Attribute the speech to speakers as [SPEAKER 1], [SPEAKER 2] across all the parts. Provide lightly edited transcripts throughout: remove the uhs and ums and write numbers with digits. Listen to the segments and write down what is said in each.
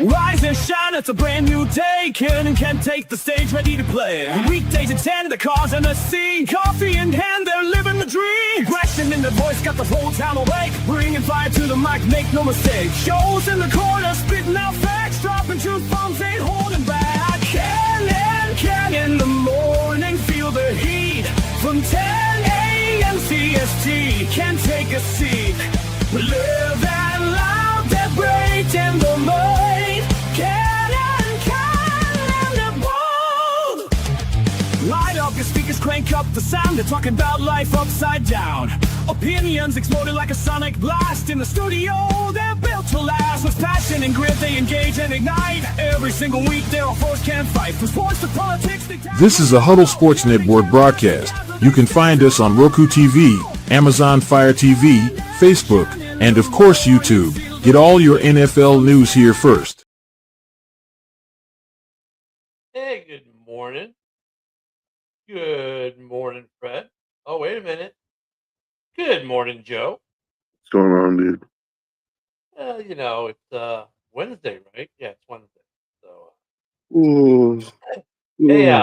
[SPEAKER 1] Rise and shine, it's a brand new day. Ken can take the stage, ready to play. Weekdays at 10, the cars in the scene. Coffee in hand, they're living the dream. Question in the voice, got the whole town awake. Bringing fire to the mic, make no mistake. Shows in the corner, spitting out facts. Dropping truth bombs, ain't holding back. Ken in the morning, feel the heat. From 10 a.m. CST, can take a seat. Live and loud, that break in the mind. Ken and the bold. Light up your speakers, crank up the sound. They're talking about life upside down. Opinions exploded like a sonic blast. In the studio, they're built to last. With passion and grit, they engage and ignite. Every single week, they're a force can fight. From sports to politics,
[SPEAKER 2] This is a Huddle Sports Network broadcast. You can find us on Roku TV, Amazon Fire TV, Facebook, and of course YouTube. Get all your NFL news here first.
[SPEAKER 3] Hey, good morning. Good morning, Fred. Oh, wait a minute. Good morning, Joe.
[SPEAKER 4] What's going on, dude?
[SPEAKER 3] It's Wednesday, right? Yeah, it's Wednesday. So,
[SPEAKER 4] Ooh.
[SPEAKER 3] hey,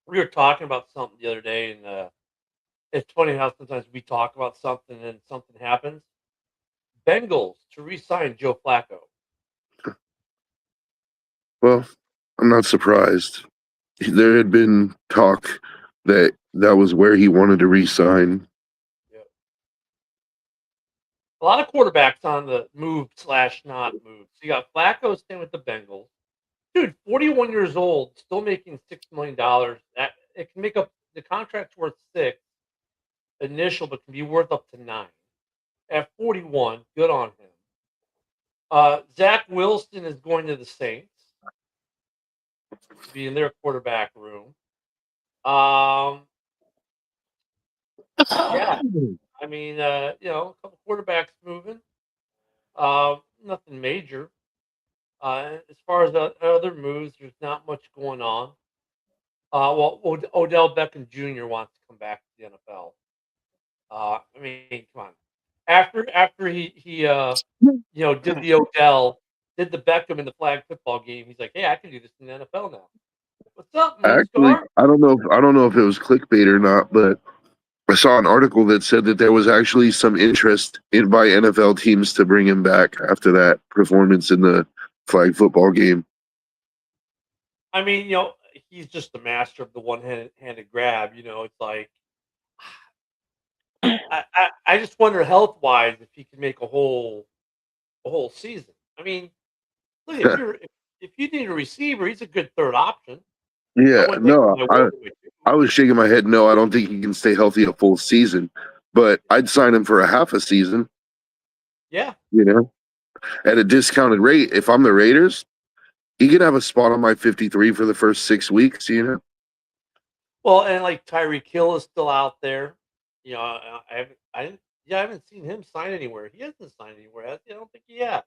[SPEAKER 3] we were talking about something the other day, and it's funny how sometimes we talk about something and something happens. Bengals to re-sign Joe Flacco.
[SPEAKER 4] Well, I'm not surprised. There had been talk that was where he wanted to re-sign.
[SPEAKER 3] Yep. A lot of quarterbacks on the move/not move. So you got Flacco staying with the Bengals. Dude, 41 years old, still making $6 million. That it can make up the contract's worth $6 initial, but can be worth up to $9. At 41, good on him. Zach Wilson is going to the Saints to be in their quarterback room. Yeah, I mean, a couple quarterbacks moving. Nothing major. As far as other moves, there's not much going on. Odell Beckham Jr. wants to come back to the NFL. I mean, come on. After he did the Beckham in the flag football game, he's like, hey, I can do this in the NFL now. What's up,
[SPEAKER 4] Actually,
[SPEAKER 3] Moonstar?
[SPEAKER 4] I don't know if it was clickbait or not, but I saw an article that said that there was actually some interest by NFL teams to bring him back after that performance in the flag football game.
[SPEAKER 3] I mean, he's just the master of the one-handed grab. It's like I just wonder health-wise if he can make a whole season. I mean, look, if you need a receiver, he's a good third option.
[SPEAKER 4] Yeah, no, I was shaking my head. No, I don't think he can stay healthy a full season, but I'd sign him for a half a season.
[SPEAKER 3] Yeah.
[SPEAKER 4] At a discounted rate. If I'm the Raiders, he could have a spot on my 53 for the first 6 weeks,
[SPEAKER 3] Well, and like Tyreek Hill is still out there. I haven't seen him sign anywhere. He hasn't signed anywhere, has he? I don't think he has.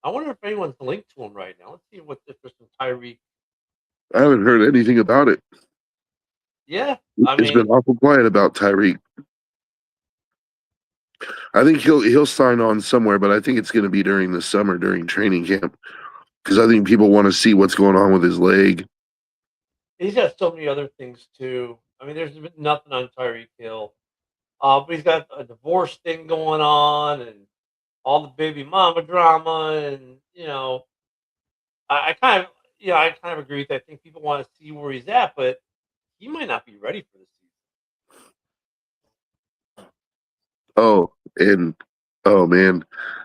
[SPEAKER 3] I wonder if anyone's linked to him right now. Let's see what if there's some Tyreek.
[SPEAKER 4] I haven't heard anything about it.
[SPEAKER 3] Yeah,
[SPEAKER 4] It's been awful quiet about Tyreek. I think he'll sign on somewhere, but I think it's going to be during the summer, during training camp, because I think people want to see what's going on with his leg.
[SPEAKER 3] He's got so many other things too. I mean, there's been nothing on Tyreek Hill, but he's got a divorce thing going on and all the baby mama drama, and I kind of agree with that. I think people want to see where he's at, but he might not be ready for this season.
[SPEAKER 4] Oh man,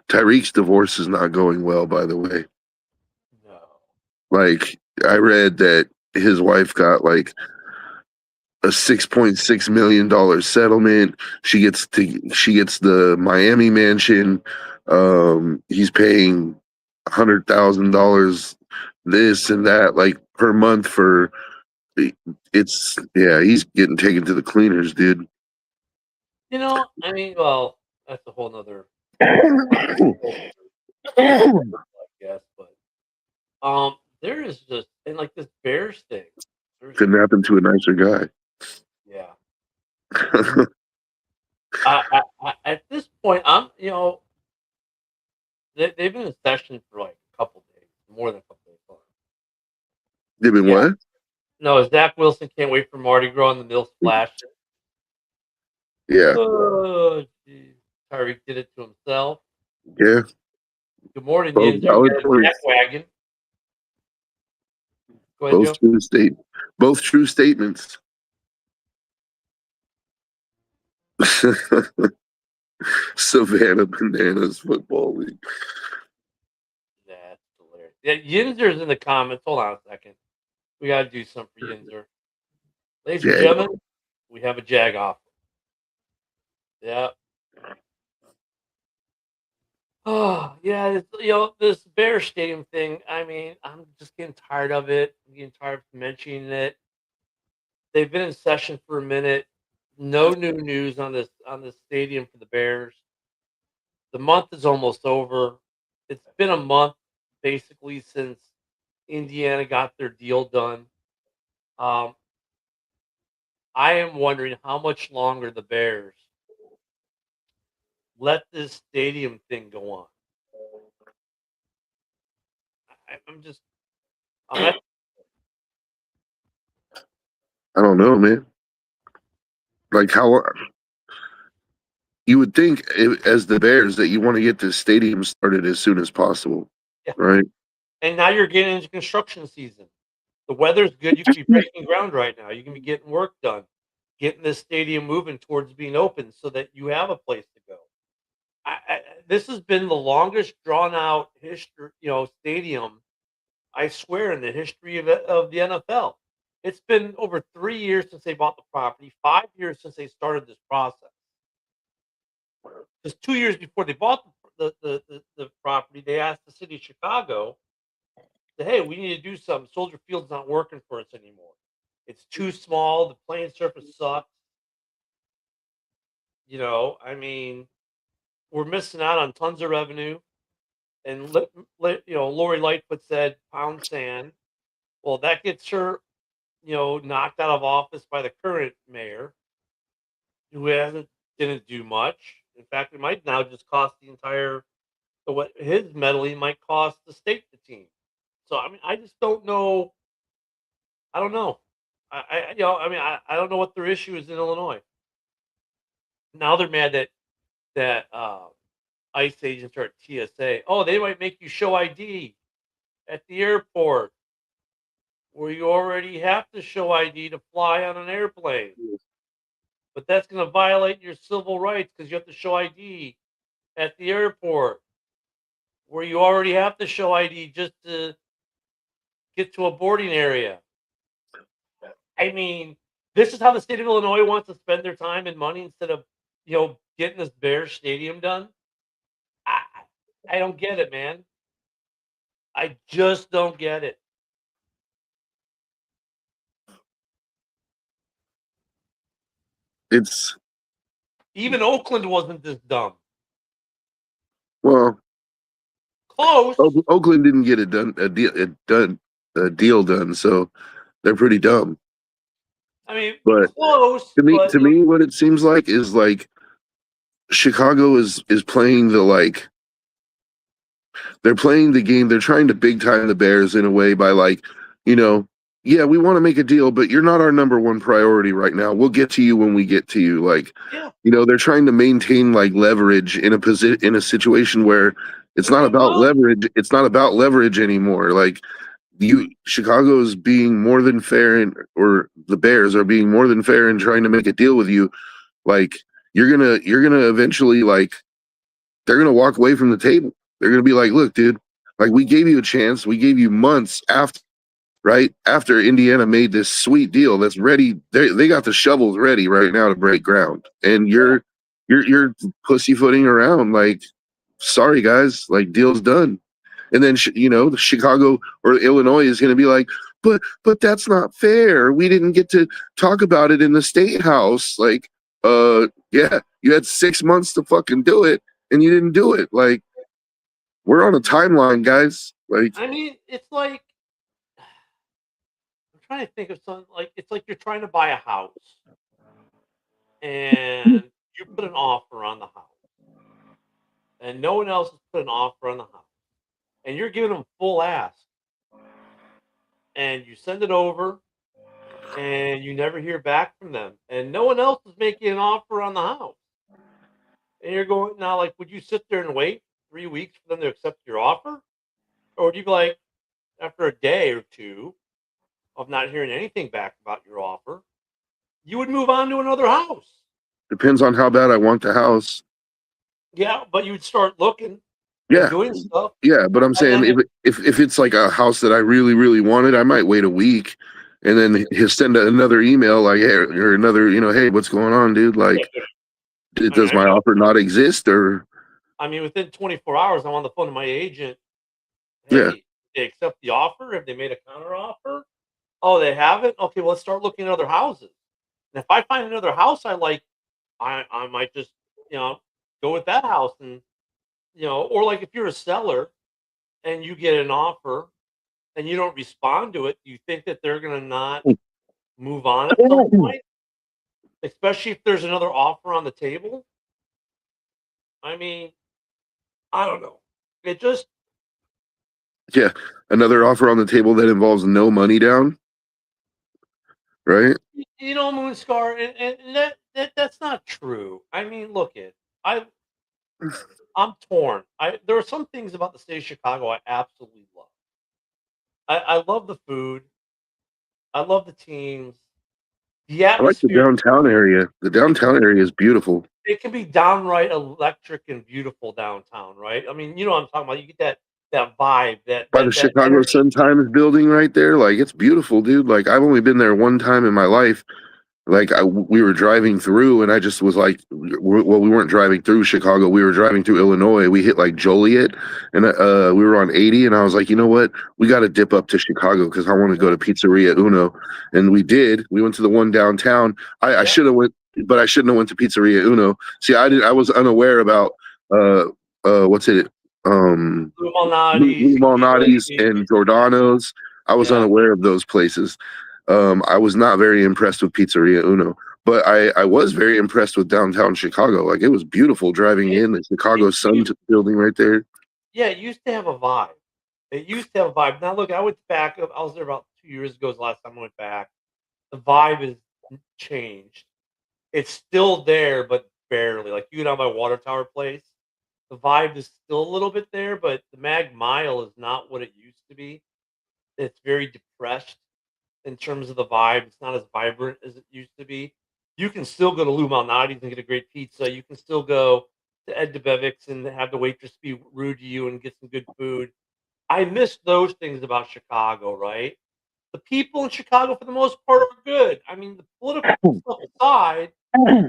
[SPEAKER 4] Tyreek's divorce is not going well, by the way.
[SPEAKER 3] No.
[SPEAKER 4] Like, I read that his wife got like a $6.6 million settlement. She gets the Miami mansion. He's paying $100,000 this and that, like, per month for he's getting taken to the cleaners, dude.
[SPEAKER 3] I mean, well, that's a whole nother I guess, but there is just and like this Bears thing.
[SPEAKER 4] Couldn't happen to a nicer guy.
[SPEAKER 3] Yeah. At this point, I'm They've been in session for like a couple days, more than a couple days.
[SPEAKER 4] They've been
[SPEAKER 3] Yeah.
[SPEAKER 4] what?
[SPEAKER 3] No, Zach Wilson can't wait for Mardi Gras and the Mill Splash.
[SPEAKER 4] Yeah,
[SPEAKER 3] Oh, geez. Tyreek did it to himself.
[SPEAKER 4] yeah.
[SPEAKER 3] Good morning,
[SPEAKER 4] Both
[SPEAKER 3] Yinzer.
[SPEAKER 4] valid
[SPEAKER 3] You got a jack
[SPEAKER 4] points.
[SPEAKER 3] wagon. Go ahead, Joe.
[SPEAKER 4] Both true statements. Savannah Bananas Football League.
[SPEAKER 3] That's hilarious. Yeah, Yinzer's in the comments. Hold on a second. We got to do something for Yinzer. Ladies and
[SPEAKER 4] Jag.
[SPEAKER 3] gentlemen, we have a Jag offer. Yeah. Oh, yeah. This Bear Stadium thing, I mean, I'm just getting tired of it. I'm getting tired of mentioning it. They've been in session for a minute. No new news on this stadium for the Bears. The month is almost over. It's been a month basically since Indiana got their deal done. I am wondering how much longer the Bears let this stadium thing go on. I'm at
[SPEAKER 4] I don't know, man. Like how you would think as the Bears that you want to get this stadium started as soon as possible,
[SPEAKER 3] yeah.
[SPEAKER 4] right?
[SPEAKER 3] And now you're getting into construction season. The weather's good. You can be breaking ground right now. You can be getting work done, getting this stadium moving towards being open so that you have a place to go. This has been the longest drawn out history, stadium, I swear, in the history of the NFL. It's been over 3 years since they bought the property, 5 years since they started this process. Just 2 years before they bought the property, they asked the city of Chicago, "Hey, we need to do something. Soldier Field's not working for us anymore. It's too small. The playing surface sucks." I mean, we're missing out on tons of revenue. And Lori Lightfoot said, "Pound sand." Well, that gets her, knocked out of office by the current mayor, who didn't do much. In fact, it might now just cost the entire. So what his meddling might cost the state the team. So I mean, I just don't know. I don't know. I don't know what their issue is in Illinois. Now they're mad that ICE agents are at TSA. Oh, they might make you show ID at the airport, where you already have to show ID to fly on an airplane. But that's going to violate your civil rights because you have to show ID at the airport, where you already have to show ID just to get to a boarding area. I mean, this is how the state of Illinois wants to spend their time and money instead of, getting this Bears stadium done. I don't get it, man. I just don't get it.
[SPEAKER 4] It's
[SPEAKER 3] Even Oakland wasn't this dumb.
[SPEAKER 4] well,
[SPEAKER 3] Close.
[SPEAKER 4] Oakland didn't get a deal done, so they're pretty dumb.
[SPEAKER 3] I mean,
[SPEAKER 4] But
[SPEAKER 3] close.
[SPEAKER 4] to me, what it seems like is like Chicago is playing they're playing the game. They're trying to big time the Bears in a way by yeah, we want to make a deal, but you're not our number one priority right now. We'll get to you when we get to you.
[SPEAKER 3] Yeah.
[SPEAKER 4] They're trying to maintain leverage in a situation where it's not about leverage. It's not about leverage anymore. Chicago's being more than fair, or the Bears are being more than fair in trying to make a deal with you. You're gonna eventually they're gonna walk away from the table. They're gonna be like, look, dude, we gave you a chance. We gave you months after Indiana made this sweet deal that's ready. They got the shovels ready right now to break ground, and you're pussyfooting around sorry guys, deal's done. And then Chicago or Illinois is going to be like, but that's not fair. We didn't get to talk about it in the state house. Yeah, you had 6 months to fucking do it, and you didn't do it. We're on a timeline, guys.
[SPEAKER 3] I mean, it's like I'm trying to think of something. It's like you're trying to buy a house, and you put an offer on the house, and no one else has put an offer on the house, and you're giving them full ask, and you send it over, and you never hear back from them, and no one else is making an offer on the house, and you're going now, like, would you sit there and wait 3 weeks for them to accept your offer, or would you be like, after a day or two of not hearing anything back about your offer, you would move on to another house?
[SPEAKER 4] Depends on how bad I want the house.
[SPEAKER 3] Yeah, but you would start looking and
[SPEAKER 4] Yeah,
[SPEAKER 3] doing stuff,
[SPEAKER 4] yeah, but I'm
[SPEAKER 3] and
[SPEAKER 4] saying
[SPEAKER 3] then
[SPEAKER 4] if it's like a house that I really really wanted, I might wait a week, and then he'll send another email like, hey, or another, hey, what's going on, dude? Like,
[SPEAKER 3] I mean,
[SPEAKER 4] does my offer not exist, or
[SPEAKER 3] within 24 hours, I'm on the phone to my agent.
[SPEAKER 4] yeah,
[SPEAKER 3] Hey, they accept the offer? Have they made a counter offer? Oh, they haven't? Okay, well, let's start looking at other houses. And if I find another house I like, I might just, go with that house. And, or like if you're a seller and you get an offer and you don't respond to it, do you think that they're going to not move on at some point? Especially if there's another offer on the table? I mean, I don't know. It just,
[SPEAKER 4] yeah, another offer on the table that involves no money down, right?
[SPEAKER 3] Moonscar, and that's not true. I mean, look it. I I'm torn. There are some things about the state of Chicago I absolutely love. I love the food. I love the teams. The
[SPEAKER 4] I like the
[SPEAKER 3] atmosphere.
[SPEAKER 4] downtown area. The downtown area is beautiful.
[SPEAKER 3] It can be downright electric and beautiful downtown, right? I mean, you know what I'm talking about. You get that vibe, that
[SPEAKER 4] By the
[SPEAKER 3] that that
[SPEAKER 4] Chicago
[SPEAKER 3] energy.
[SPEAKER 4] Sun Times building right there, like it's beautiful, dude. Like I've only been there one time in my life. Like we were driving through, and I just was like, well, we weren't driving through Chicago. We were driving through Illinois. We hit like Joliet, and we were on 80. And I was like, you know what? We got to dip up to Chicago because I want to go to Pizzeria Uno. And we did. We went to the one downtown. I
[SPEAKER 3] Yeah,
[SPEAKER 4] should have went, but I shouldn't have went to Pizzeria Uno. See, I did. I was unaware about uh what's it
[SPEAKER 3] Lou Malnati's,
[SPEAKER 4] Lou Malnati's
[SPEAKER 3] Lady.
[SPEAKER 4] and Giordano's. I was
[SPEAKER 3] Yeah,
[SPEAKER 4] unaware of those places. I was not very impressed with Pizzeria Uno, but I was very impressed with downtown Chicago. Like it was beautiful driving
[SPEAKER 3] it,
[SPEAKER 4] in the Chicago
[SPEAKER 3] it
[SPEAKER 4] Sun
[SPEAKER 3] used,
[SPEAKER 4] building right there.
[SPEAKER 3] yeah, it used to have a vibe. It used to have a vibe. Now look, I went back. I was there about 2 years ago. Was the last time I went back. The vibe has changed. It's still there, but barely. Like you get on my water tower place, the vibe is still a little bit there, but the Mag Mile is not what it used to be. It's very depressed in terms of the vibe. It's not as vibrant as it used to be. You can still go to Lou Malnati's and get a great pizza. You can still go to Ed DeBevick's and have the waitress be rude to you and get some good food. I miss those things about Chicago, right? The people in Chicago, for the most part, are good. I mean, the political stuff aside,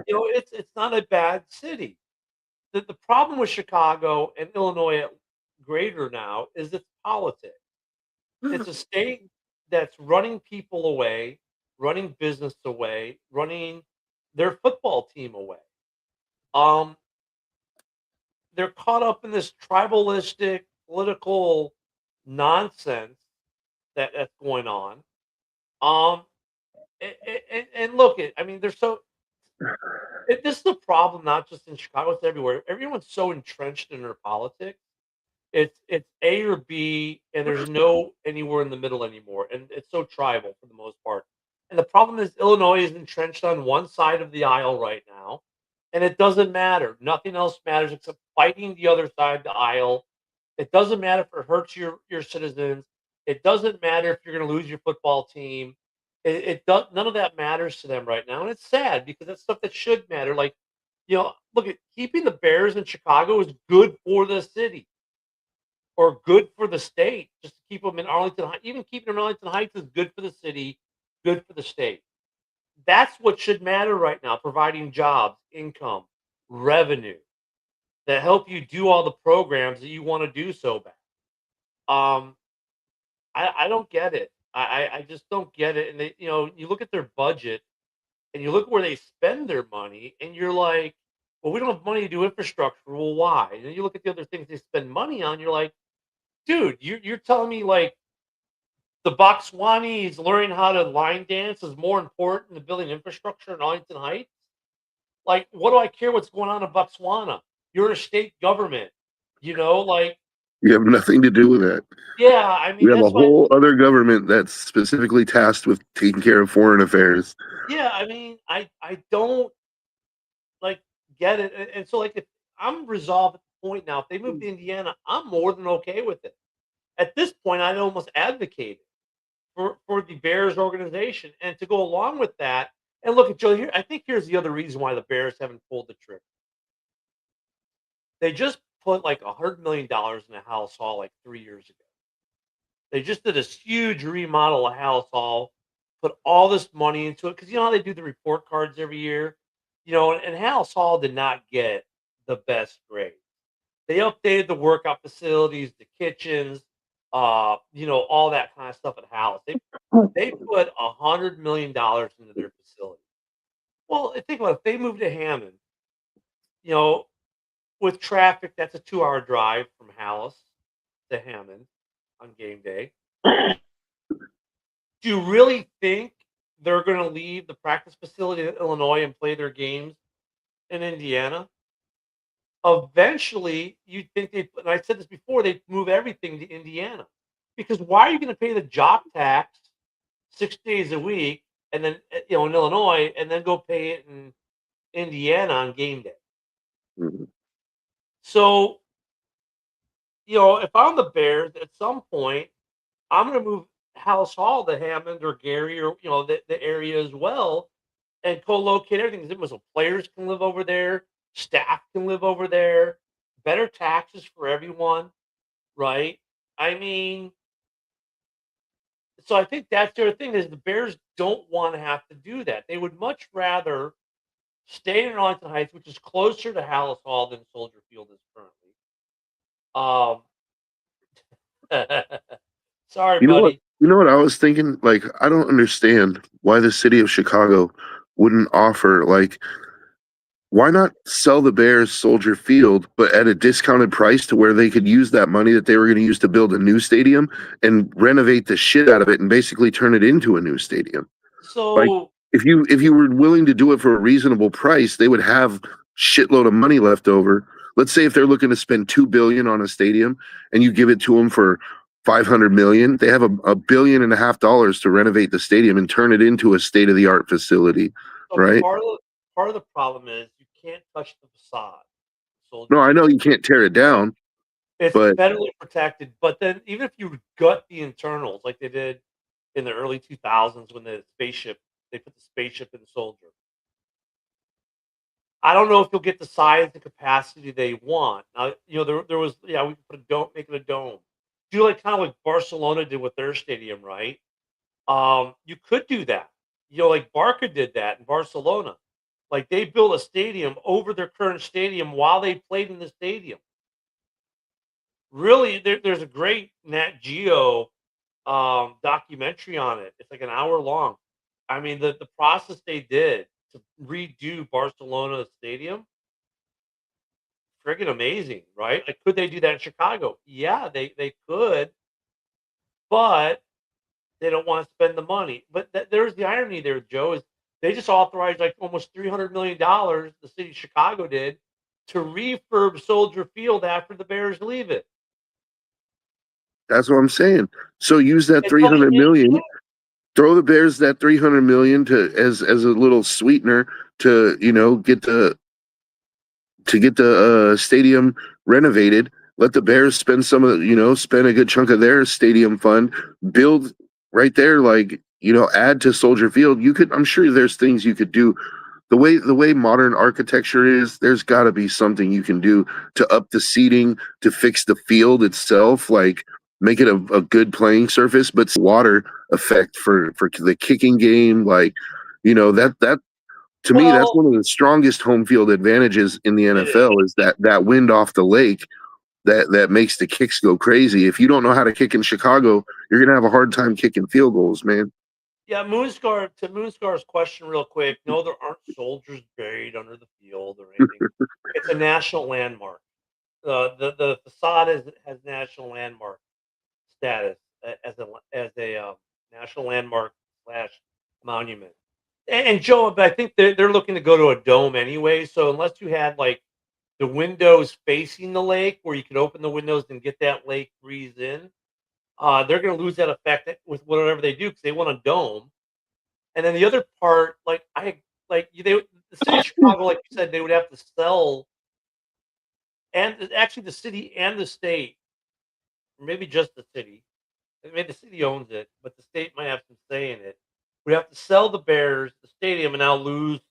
[SPEAKER 3] it's not a bad city. The problem with Chicago and Illinois at greater now is its politics. It's a state that's running people away, running business away, running their football team away. Um, they're caught up in this tribalistic political nonsense that's going on. Um, and look, I mean, they're so. This is the problem, not just in Chicago; it's everywhere. Everyone's so entrenched in their politics. It's A or B, and there's no anywhere in the middle anymore, and it's so tribal for the most part. And the problem is Illinois is entrenched on one side of the aisle right now, and it doesn't matter. Nothing else matters except fighting the other side of the aisle. It doesn't matter if it hurts your citizens. It doesn't matter if you're going to lose your football team. It does. None of that matters to them right now, and it's sad because that's stuff that should matter. Like, look at keeping the Bears in Chicago is good for the city or good for the state. Just to keep them in Arlington Heights, even keeping them in Arlington Heights is good for the city, good for the state. That's what should matter right now: providing jobs, income, revenue that help you do all the programs that you want to do so bad. Um, I don't get it. I just don't get it. And you look at their budget and you look where they spend their money, and you're like, well, we don't have money to do infrastructure. Well, why? And then you look at the other things they spend money on. You're like, dude, you're telling me like the Botswanis learning how to line dance is more important than building infrastructure in Arlington Heights? Like, what do I care what's going on in Botswana? You're a state government. Like,
[SPEAKER 4] You have nothing to do with that.
[SPEAKER 3] yeah, I mean,
[SPEAKER 4] We have a
[SPEAKER 3] that's why.
[SPEAKER 4] whole other government that's specifically tasked with taking care of foreign affairs.
[SPEAKER 3] Yeah, I mean, I don't like get it, and so like if I'm resolved at the point now, if they move to Indiana, I'm more than okay with it. At this point, I'd almost advocate it for the Bears organization, and to go along with that. And look at Joe here. I think here's the other reason why the Bears haven't pulled the trigger. They just put like $100 million in a house hall like 3 years ago. They just did this huge remodel of House Hall, put all this money into it because you know how they do the report cards every year, and House Hall did not get the best grades. They updated the workout facilities, the kitchens, all that kind of stuff at House. They put $100 million into their facility. Well, think about it. If they move to Hammond, you know, with traffic, that's a 2-hour drive from Hallis to Hammond on game day. Do you really think they're going to leave the practice facility in Illinois and play their games in Indiana? Eventually, you'd think and I said this before, they'd move everything to Indiana. Because why are you going to pay the job tax 6 days a week and then, in Illinois and then go pay it in Indiana on game day?
[SPEAKER 4] Mhm.
[SPEAKER 3] So, if I'm the Bears, at some point, I'm going to move House Hall to Hammond or Gary or the area as well, and co-locate everything. So players can live over there, staff can live over there, better taxes for everyone, right? I mean, so I think that's the other thing is the Bears don't want to have to do that. They would much rather stay in Arlington Heights, which is closer to Hallis Hall than Soldier Field is currently. Sorry,
[SPEAKER 4] You know what?
[SPEAKER 3] buddy.
[SPEAKER 4] You know what I was thinking? Like, I don't understand why the city of Chicago wouldn't offer, like, why not sell the Bears Soldier Field, but at a discounted price to where they could use that money that they were going to use to build a new stadium and renovate the shit out of it and basically turn it into a new stadium. Like,
[SPEAKER 3] So
[SPEAKER 4] if you were willing to do it for a reasonable price, they would have shitload of money left over. Let's say if they're looking to spend 2 billion on a stadium and you give it to them for 500 million, they have $1.5 billion to renovate the stadium and turn it into a state-of-the-art facility,
[SPEAKER 3] So
[SPEAKER 4] right?
[SPEAKER 3] part of the problem is you can't touch the facade.
[SPEAKER 4] No,
[SPEAKER 3] Soldier
[SPEAKER 4] I know
[SPEAKER 3] Field.
[SPEAKER 4] you can't tear it down,
[SPEAKER 3] It's
[SPEAKER 4] but
[SPEAKER 3] federally protected, but then even if you gut the internals like they did in the early 2000s when they put the spaceship in the Soldier. I don't know if you'll get the size and capacity they want. Now, there was we could put a dome, make it a dome. Do like kind of like Barcelona did with their stadium, right? You could do that. Like Barca did that in Barcelona. Like they built a stadium over their current stadium while they played in the stadium. Really, there's a great Nat Geo documentary on it. It's like an hour long. I mean, the process they did to redo Barcelona Stadium, friggin' amazing, right? Like, could they do that in Chicago? Yeah, they could, but they don't want to spend the money. But there's the irony there, Joe, is they just authorized like almost $300 million, the city of Chicago did, to refurb Soldier Field after the Bears leave it.
[SPEAKER 4] that's what I'm saying. So use that
[SPEAKER 3] It's like
[SPEAKER 4] 300 million, throw the Bears that 300 million to as a little sweetener to, get the stadium renovated. Let the Bears spend spend a good chunk of their stadium fund, build right there, like, add to Soldier Field. I'm sure there's things you could do. The way modern architecture is, there's got to be something you can do to up the seating, to fix the field itself, like make it a good playing surface, but water effect for the kicking game, like, that to me, that's
[SPEAKER 3] well,
[SPEAKER 4] one of the strongest home field advantages in the
[SPEAKER 3] it is.
[SPEAKER 4] NFL is that wind off the lake that makes the kicks go crazy. If you don't know how to kick in Chicago, you're gonna have a hard time kicking field goals, man.
[SPEAKER 3] Yeah, Moonscar's question real quick. No, there aren't soldiers buried under the field or anything. It's a national landmark. The facade has national landmark status as a national landmark slash monument. And Joe, but I think they're looking to go to a dome anyway. So unless you had like the windows facing the lake, where you can open the windows and get that lake breeze in. They're going to lose that effect with whatever they do because they want a dome. And then the other part, the city of Chicago, like you said, they would have to sell, and actually the city and the state, or maybe just the city. Maybe the city owns it, but the state might have some say in it. We have to sell the Bears the stadium and now lose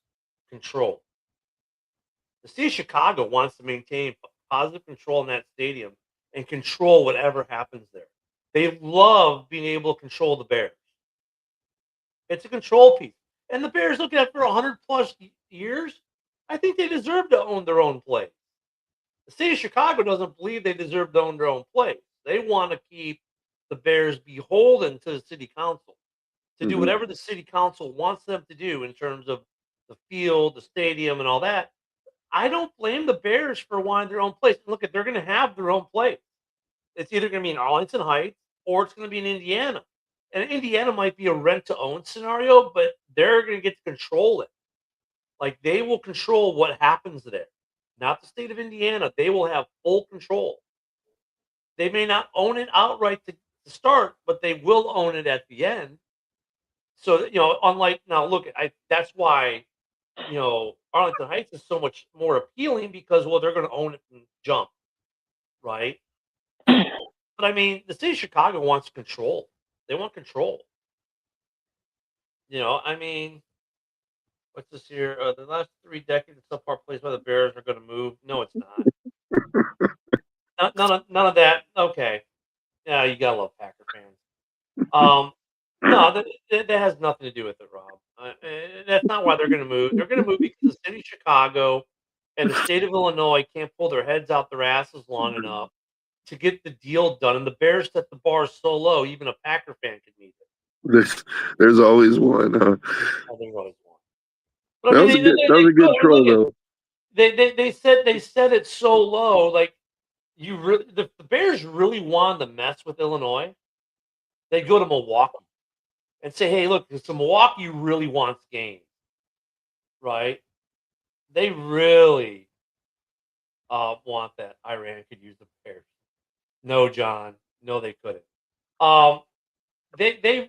[SPEAKER 3] control. The city of Chicago wants to maintain positive control in that stadium and control whatever happens there. They love being able to control the Bears. It's a control piece. And the Bears, look at it for 100 plus years. I think they deserve to own their own place. The city of Chicago doesn't believe they deserve to own their own place. They want to keep the Bears beholden to the city council to do whatever the city council wants them to do in terms of the field, the stadium, and all that. I don't blame the Bears for wanting their own place. Look, they're going to have their own place. It's either going to be in Arlington Heights or it's going to be in Indiana. And Indiana might be a rent-to-own scenario, but they're going to get to control it. Like, they will control what happens there. Not the state of Indiana. They will have full control. They may not own it outright to start, but they will own it at the end. So, unlike now, look, that's why, Arlington Heights is so much more appealing because, well, they're going to own it from jump, right? But I mean, the city of Chicago wants control. They want control. I mean, what's this here? The last 3 decades, the subpar plays by the Bears are going to move. No, it's not. None of that. Okay. Yeah, you gotta love Packer fans. No, that has nothing to do with it, Rob. That's not why they're going to move. They're going to move because the city of Chicago and the state of Illinois can't pull their heads out their asses long enough to get the deal done. And the Bears set the bar so low, even a Packer fan could meet it.
[SPEAKER 4] There's always one.
[SPEAKER 3] Oh, there's always one. But
[SPEAKER 4] That was a good throw, though.
[SPEAKER 3] They said it so low, like the Bears really wanted to mess with Illinois. They go to Milwaukee and say, "Hey, look, so Milwaukee really wants games, right? They really want that. Iran could use the Bears." No, John. No, they couldn't.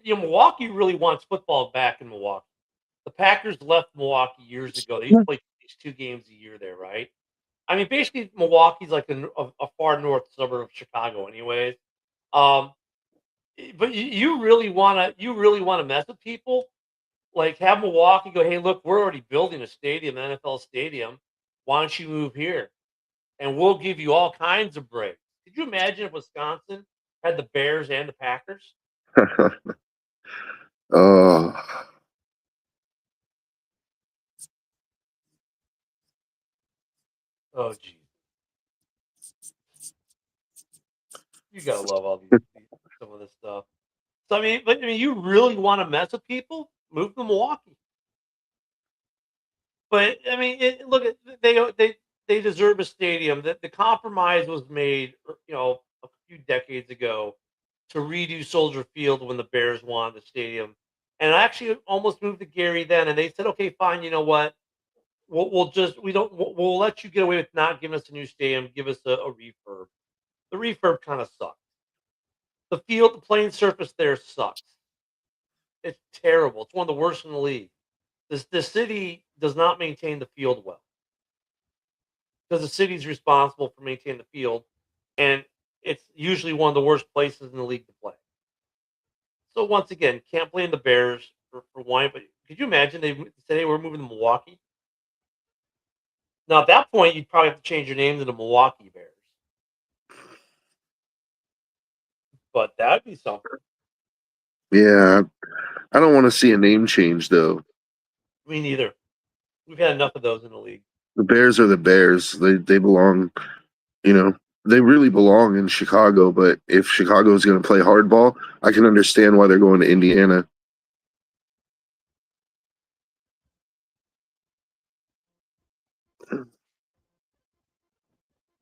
[SPEAKER 3] Milwaukee really wants football back in Milwaukee. The Packers left Milwaukee years ago. They used to play these 2 games a year there, right? I mean, basically, Milwaukee's like a far north suburb of Chicago, anyways. But you really want to mess with people, like have Milwaukee go, "Hey, look, we're already building a stadium, an NFL stadium. Why don't you move here, and we'll give you all kinds of breaks." Could you imagine if Wisconsin had the Bears and the Packers?
[SPEAKER 4] Oh,
[SPEAKER 3] Oh, geez. You gotta love all some of this stuff. So I mean, you really want to mess with people? Move to Milwaukee. But I mean, look at they deserve a stadium. The compromise was made, a few decades ago to redo Soldier Field when the Bears wanted the stadium, and I actually almost moved to Gary then, and they said, "Okay, fine. You know what? We'll let you get away with not giving us a new stadium. Give us a refurb." The refurb kind of sucks. The field, the playing surface there sucks. It's terrible. It's one of the worst in the league. The city does not maintain the field well because the city's responsible for maintaining the field, and it's usually one of the worst places in the league to play. So once again, can't blame the Bears for why. But could you imagine they said, "Hey, we're moving to Milwaukee"? Now at that point, you'd probably have to change your name to the Milwaukee Bears. But that'd be something.
[SPEAKER 4] yeah. I don't want to see a name change, though.
[SPEAKER 3] Me neither. We've had enough of those in the league.
[SPEAKER 4] The Bears are the Bears. They belong, they really belong in Chicago. But if Chicago is going to play hardball, I can understand why they're going to Indiana.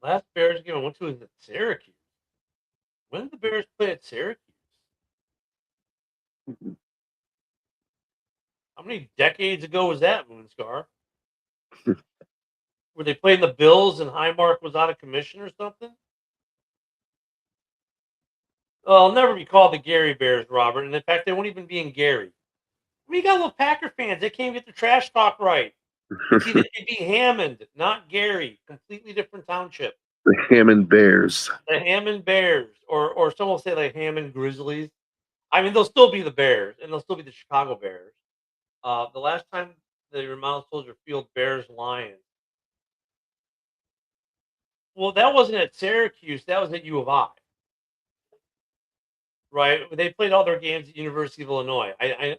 [SPEAKER 3] Last Bears game I went to was at Syracuse. When did the Bears play at Syracuse? How many decades ago was that, Moonscar? where they played the Bills and Highmark was out of commission or something? Well, I'll never be called the Gary Bears, Robert. And in fact, they won't even be in Gary. I mean, you got little Packer fans. They can't get the trash talk right. It'd be Hammond, not Gary. Completely different township.
[SPEAKER 4] The Hammond Bears.
[SPEAKER 3] The Hammond Bears, or some will say like Hammond Grizzlies. I mean, they'll still be the Bears, and they'll still be the Chicago Bears. The last time they were Mount Soldier Field, Bears Lions. Well, that wasn't at Syracuse. That was at U of I. Right? They played all their games at University of Illinois. I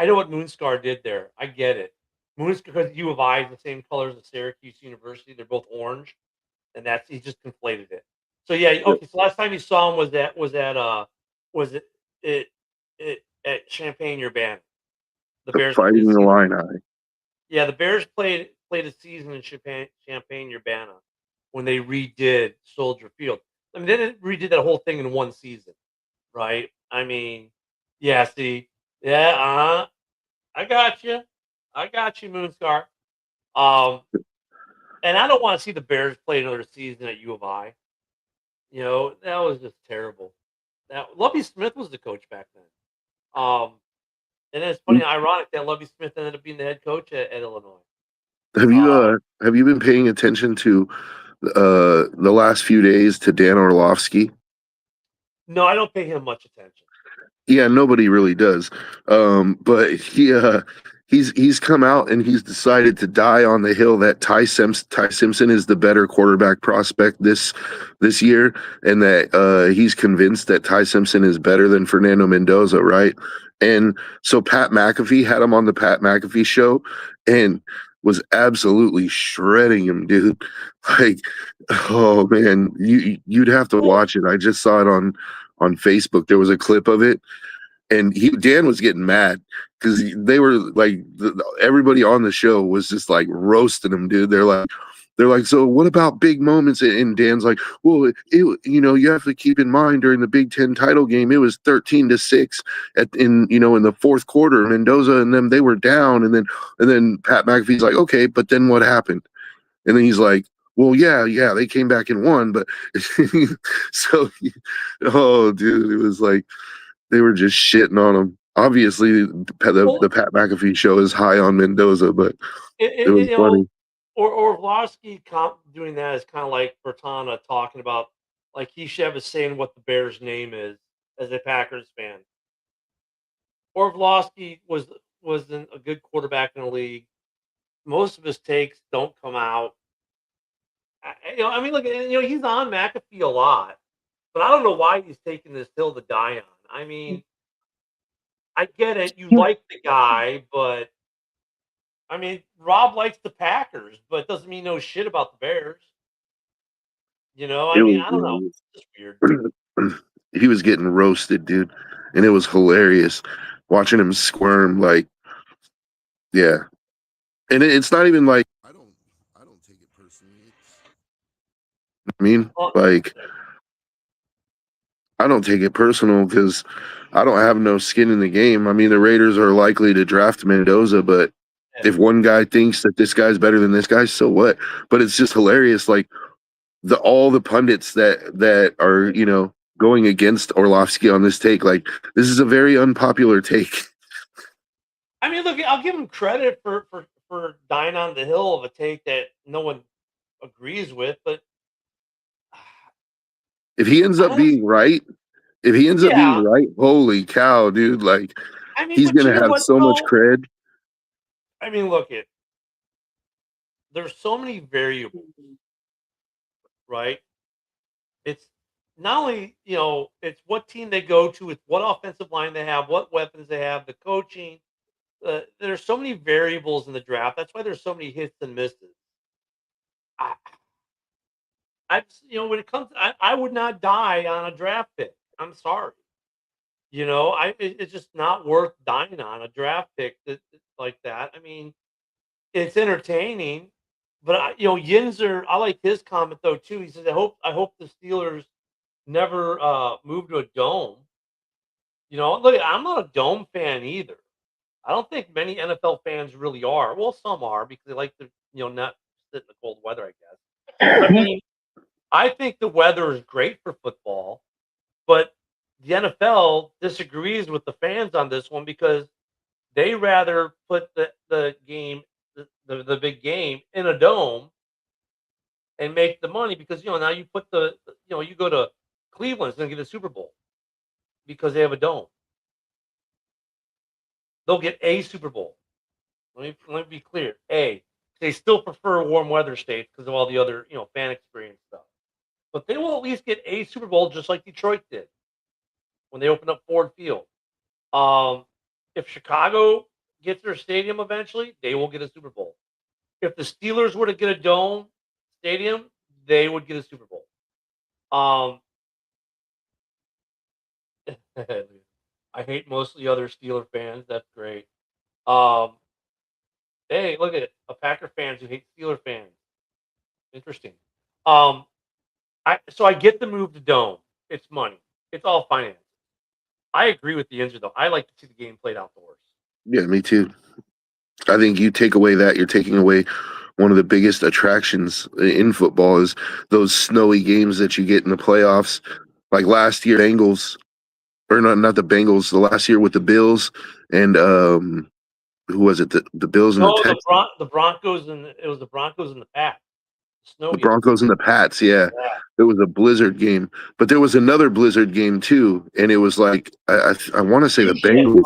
[SPEAKER 3] know what Moonscar did there. I get it. Moonscar, because U of I is the same colors as Syracuse University. They're both orange, and he just conflated it. So yeah, okay. So last time you saw him was at Champaign Urbana. The Bears
[SPEAKER 4] Fighting Illini.
[SPEAKER 3] Yeah, the Bears played a season in Champaign Urbana when they redid Soldier Field. I mean, they didn't redid that whole thing in one season, right? I mean, yeah. See, yeah, I got you, Moonscar. And I don't want to see the Bears play another season at U of I. You know, that was just terrible. Lovie Smith was the coach back then. And it's funny, ironic that Lovie Smith ended up being the head coach at Illinois.
[SPEAKER 4] Have you been paying attention to the last few days to Dan Orlovsky?
[SPEAKER 3] No, I don't pay him much attention.
[SPEAKER 4] Yeah, nobody really does. But he's come out and he's decided to die on the hill that Ty Simpson is the better quarterback prospect this year, and that he's convinced that Ty Simpson is better than Fernando Mendoza, right? And so Pat McAfee had him on the Pat McAfee show and was absolutely shredding him, dude. Like, oh man, you'd have to watch it. I just saw it on Facebook. There was a clip of it, and Dan was getting mad because they were like, everybody on the show was just like roasting him, dude. They're like, so what about big moments? And Dan's like, well, you have to keep in mind during the Big Ten title game, it was 13-6 in the fourth quarter. Mendoza and them, they were down, and then Pat McAfee's like, okay, but then what happened? And then he's like, well, yeah, they came back and won, but so, oh, dude, it was like they were just shitting on him. Obviously, the Pat McAfee show is high on Mendoza, but it was funny.
[SPEAKER 3] Or Orlovsky doing that is kind of like Bertana talking about, like, he should have a say in what the Bears' name is as a Packers fan. Orlovsky wasn't a good quarterback in the league. Most of his takes don't come out. I mean, look, he's on McAfee a lot, but I don't know why he's taking this hill to die on. I mean, I get it. You like the guy, but I mean, Rob likes the Packers, but it doesn't mean no shit about the Bears. I mean, I don't know. It's just weird.
[SPEAKER 4] He was getting roasted, dude, and it was hilarious watching him squirm. Like, yeah, and it's not even like I don't take it personally. I mean, like, I don't take it personal because I don't have no skin in the game. I mean, the Raiders are likely to draft Mendoza, but if one guy thinks that this guy's better than this guy, so what? But it's just hilarious. Like, all the pundits that are, going against Orlovsky on this take, like, this is a very unpopular take.
[SPEAKER 3] I mean, look, I'll give him credit for dying on the hill of a take that no one agrees with, but
[SPEAKER 4] if he ends up being right, holy cow, dude! Like,
[SPEAKER 3] I mean,
[SPEAKER 4] he's gonna have so much cred.
[SPEAKER 3] I mean, look, there's so many variables, right? It's not only, it's what team they go to, it's what offensive line they have, what weapons they have, the coaching. There's so many variables in the draft. That's why there's so many hits and misses. When it comes, I would not die on a draft pick. I'm sorry. It's just not worth dying on a draft pick like that. I mean, it's entertaining, but Yinzer, I like his comment though too. He says, I hope the Steelers never move to a dome. Look, I'm not a dome fan either. I don't think many NFL fans really are. Well, some are because they like the not sit in the cold weather, I guess. I mean, I think the weather is great for football, but the NFL disagrees with the fans on this one because they rather put the game, the big game in a dome and make the money because now you put you go to Cleveland, it's gonna get a Super Bowl because they have a dome. They'll get a Super Bowl. Let me be clear. They still prefer warm weather states because of all the other fan experience stuff. But they will at least get a Super Bowl just like Detroit did when they opened up Ford Field. If Chicago gets their stadium eventually, they will get a Super Bowl. If the Steelers were to get a dome stadium, they would get a Super Bowl. I hate most of the other Steeler fans. That's great. Hey, look at it. A Packer fans who hate Steeler fans. Interesting. So I get the move to dome. It's money. It's all finance. I agree with the injury though. I like to see the game played outdoors.
[SPEAKER 4] Yeah, me too. I think you take away that, you're taking away one of the biggest attractions in football is those snowy games that you get in the playoffs. Like last year, Bengals, or not the Bengals, the last year with the Bills and who was it? The Bills and the Texans.
[SPEAKER 3] The Broncos and it was the Broncos and the Pats.
[SPEAKER 4] The Broncos and the Pats, yeah. It was a blizzard game, but there was another blizzard game too, and it was like I want to say the Bengals.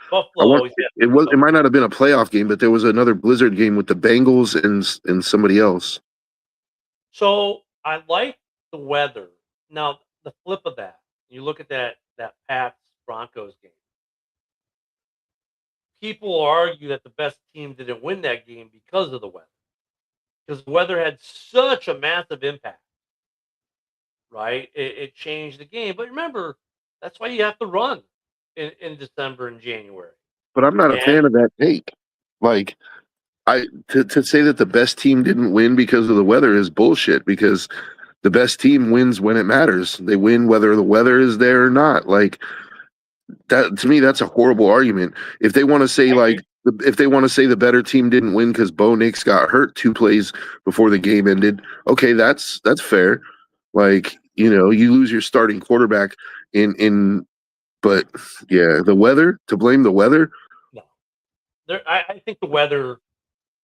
[SPEAKER 3] Buffalo.
[SPEAKER 4] It might not have been a playoff game, but there was another blizzard game with the Bengals and somebody else.
[SPEAKER 3] So I like the weather. Now the flip of that, you look at that Pats Broncos game. People argue that the best team didn't win that game because of the weather. Because the weather had such a massive impact, right? It changed the game. But remember, that's why you have to run in December and January.
[SPEAKER 4] But I'm not a fan of that take. Like, to say that the best team didn't win because of the weather is bullshit. Because the best team wins when it matters. They win whether the weather is there or not. Like that to me, that's a horrible argument. If they want to say if they want to say the better team didn't win because Bo Nix got hurt 2 plays before the game ended, okay, that's fair. Like, you lose your starting quarterback but yeah, the weather, to blame the weather.
[SPEAKER 3] No, I think the weather,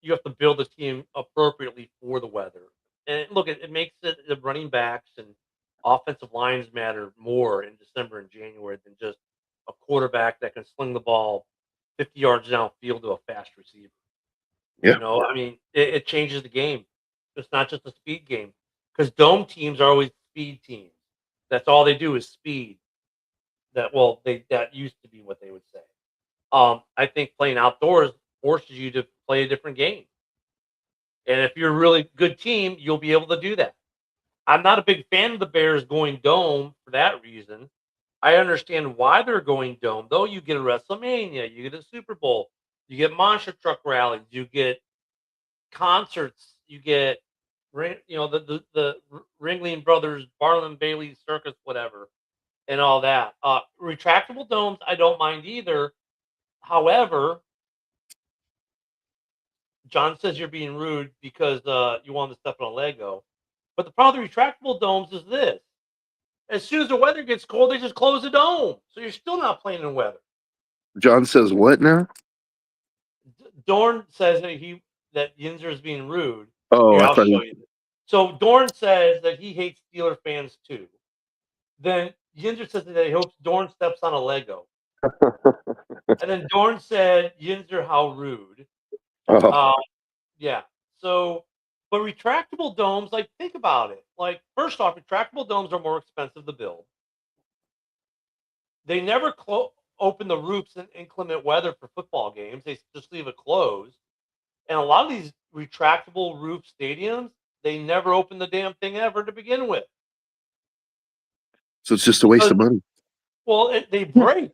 [SPEAKER 3] you have to build a team appropriately for the weather. And look, it makes the running backs and offensive lines matter more in December and January than just a quarterback that can sling the ball 50 yards downfield to a fast receiver.
[SPEAKER 4] Yeah.
[SPEAKER 3] I mean, it changes the game. It's not just a speed game because dome teams are always speed teams. That's all they do is speed. That used to be what they would say. I think playing outdoors forces you to play a different game. And if you're a really good team, you'll be able to do that. I'm not a big fan of the Bears going dome for that reason. I understand why they're going dome, though. You get a WrestleMania, you get a Super Bowl, you get monster truck rallies, you get concerts, you get the Ringling Brothers, Barnum Bailey Circus, whatever, and all that. Retractable domes, I don't mind either. However, John says you're being rude because you want to step on a Lego. But the problem with retractable domes is this. As soon as the weather gets cold, they just close the dome. So you're still not playing in weather.
[SPEAKER 4] John says what now?
[SPEAKER 3] Dorn says that Yinzer is being rude.
[SPEAKER 4] Oh,
[SPEAKER 3] Here,
[SPEAKER 4] I
[SPEAKER 3] I'll
[SPEAKER 4] thought
[SPEAKER 3] show you. So Dorn says that he hates Steeler fans too. Then Yinzer says that he hopes Dorn steps on a Lego. And then Dorn said, Yinzer, how rude. Yeah. So, but retractable domes, like, think about it. Like, first off, retractable domes are more expensive to build. They never open the roofs in inclement weather for football games. They just leave it closed. And a lot of these retractable roof stadiums, they never open the damn thing ever to begin with.
[SPEAKER 4] So it's just a waste of money.
[SPEAKER 3] Well, they break.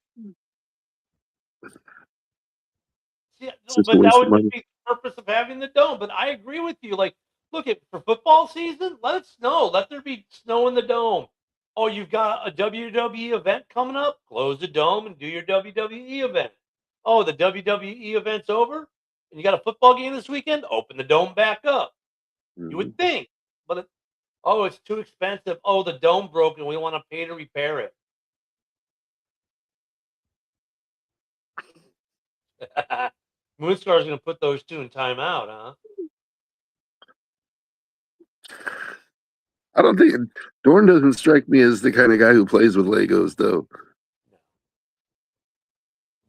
[SPEAKER 3] Yeah, but that would be the purpose of having the dome. But I agree with you. Like, look, for football season, let it snow. Let there be snow in the dome. Oh, you've got a WWE event coming up? Close the dome and do your WWE event. Oh, the WWE event's over? and you got a football game this weekend, open the dome back up. You
[SPEAKER 4] Mhm.
[SPEAKER 3] would think, but it's too expensive. Oh, the dome broke, and we want to pay to repair it. Moonscar's going to put those two in timeout, huh?
[SPEAKER 4] I don't think Dorn doesn't strike me as the kind of guy who plays with Legos, though.
[SPEAKER 3] No,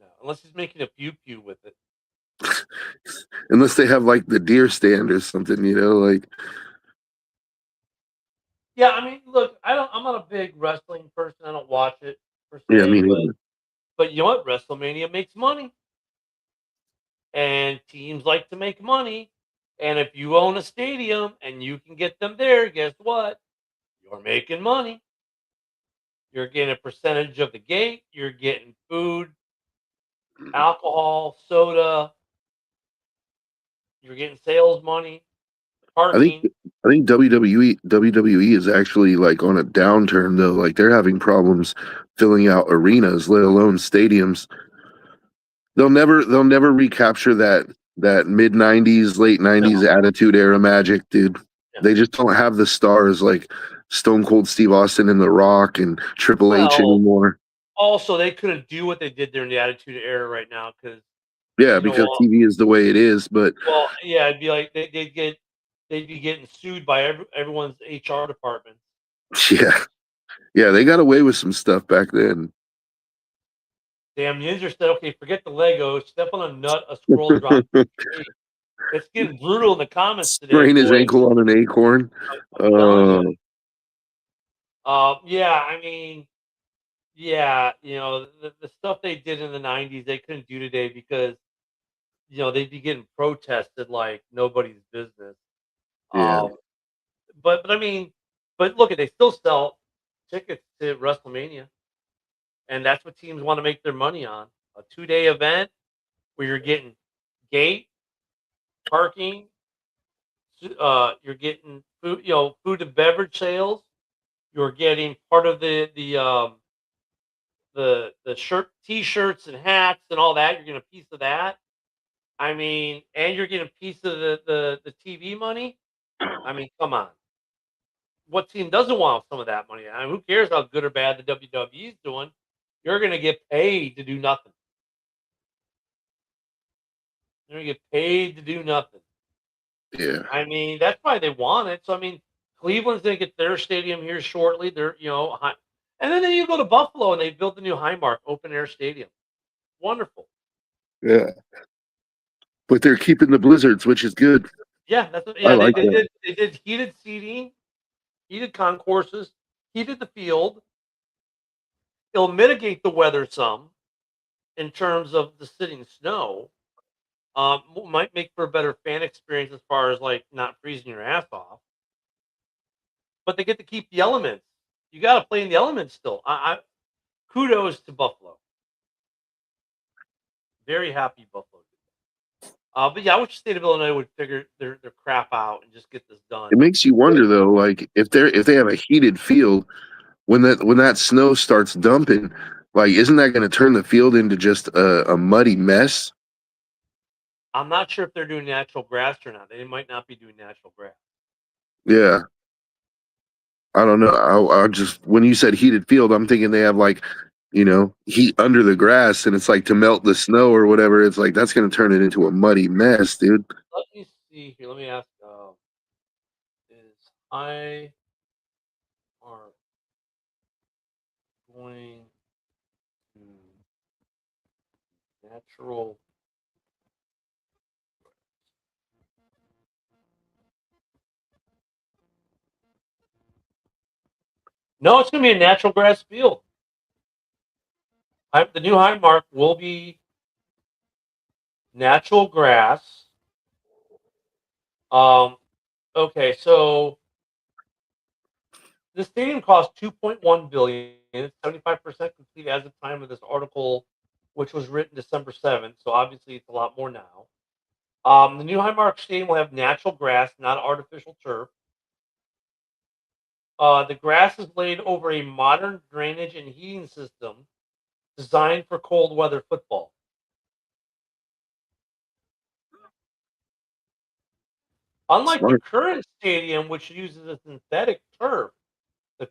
[SPEAKER 3] no, unless he's making a pew pew with it.
[SPEAKER 4] Unless they have like the deer stand or something, like.
[SPEAKER 3] Yeah, I mean, look, I'm not a big wrestling person. I don't watch it per
[SPEAKER 4] Yeah, I
[SPEAKER 3] se,
[SPEAKER 4] mean,
[SPEAKER 3] but you know what? WrestleMania makes money, and teams like to make money. And if you own a stadium and you can get them there, guess what? You're making money. You're getting a percentage of the gate. You're getting food, alcohol, soda. You're getting sales money,
[SPEAKER 4] I think
[SPEAKER 3] parking.
[SPEAKER 4] I think WWE is actually like on a downturn though. Like they're having problems filling out arenas, let alone stadiums. They'll never recapture that mid '90s, late '90s
[SPEAKER 3] No,
[SPEAKER 4] Attitude Era magic, dude.
[SPEAKER 3] no.
[SPEAKER 4] They just don't have the stars like Stone Cold Steve Austin and The Rock and Triple H
[SPEAKER 3] Well,
[SPEAKER 4] anymore.
[SPEAKER 3] also they couldn't do what they did during the Attitude Era right now because
[SPEAKER 4] Yeah,
[SPEAKER 3] you know,
[SPEAKER 4] because TV is the way it is. But
[SPEAKER 3] yeah, it'd be like they'd be getting sued by everyone's HR department.
[SPEAKER 4] yeah, yeah, they got away with some stuff back then.
[SPEAKER 3] Damn Ninja said, "Okay, forget the Lego. Step on a nut, a squirrel drops." It's getting brutal in the comments today,
[SPEAKER 4] Sprain his
[SPEAKER 3] boys.
[SPEAKER 4] ankle on an acorn.
[SPEAKER 3] I'm telling you.
[SPEAKER 4] Uh,
[SPEAKER 3] Yeah, I mean, yeah, the stuff they did in the '90s, they couldn't do today because they'd be getting protested like nobody's business.
[SPEAKER 4] yeah.
[SPEAKER 3] Um, but I mean, but look, they still sell tickets to WrestleMania, and that's what teams want to make their money on. A 2-day event where you're getting gate, parking, you're getting food, food and beverage sales. You're getting part of the shirt, t-shirts, and hats and all that. You're getting a piece of that. I mean, and you're getting a piece of the TV money. I mean, come on. What team doesn't want some of that money? I mean, who cares how good or bad the WWE is doing? You're going to get paid to do nothing. You're going to get paid to do nothing.
[SPEAKER 4] Yeah.
[SPEAKER 3] I mean, that's why they want it. So I mean, Cleveland's going to get their stadium here shortly. They're and then you go to Buffalo and they built the new Highmark open air stadium. Wonderful.
[SPEAKER 4] Yeah. But they're keeping the blizzards, which is good.
[SPEAKER 3] Yeah, that's what,
[SPEAKER 4] I
[SPEAKER 3] yeah.
[SPEAKER 4] like that.
[SPEAKER 3] They did heated seating, heated concourses, heated the field. It'll mitigate the weather some in terms of the sitting snow. Might make for a better fan experience as far as like not freezing your ass off. But they get to keep the elements. You got to play in the elements still. I kudos to Buffalo. Very happy Buffalo. But yeah, I wish the state of Illinois would figure their crap out and just get this done.
[SPEAKER 4] It makes you wonder though, like if they have a heated field, when that snow starts dumping, like isn't that going to turn the field into just a muddy mess?
[SPEAKER 3] I'm not sure if they're doing natural grass or not. They might not be doing natural grass.
[SPEAKER 4] Yeah. I don't know. I just when you said heated field, I'm thinking they have like, heat under the grass, and it's like to melt the snow or whatever. It's like that's going to turn it into a muddy mess, dude.
[SPEAKER 3] Let me see here. Let me ask. Is I are going to natural? No, it's going to be a natural grass field. The new Highmark will be natural grass. Okay, so the stadium cost $2.1 billion. It's 75% complete as of time of this article, which was written December 7th. So obviously it's a lot more now. The new Highmark Stadium will have natural grass, not artificial turf. The grass is laid over a modern drainage and heating system designed for cold weather football. Unlike the
[SPEAKER 4] Smart.
[SPEAKER 3] current stadium, which uses a synthetic turf, the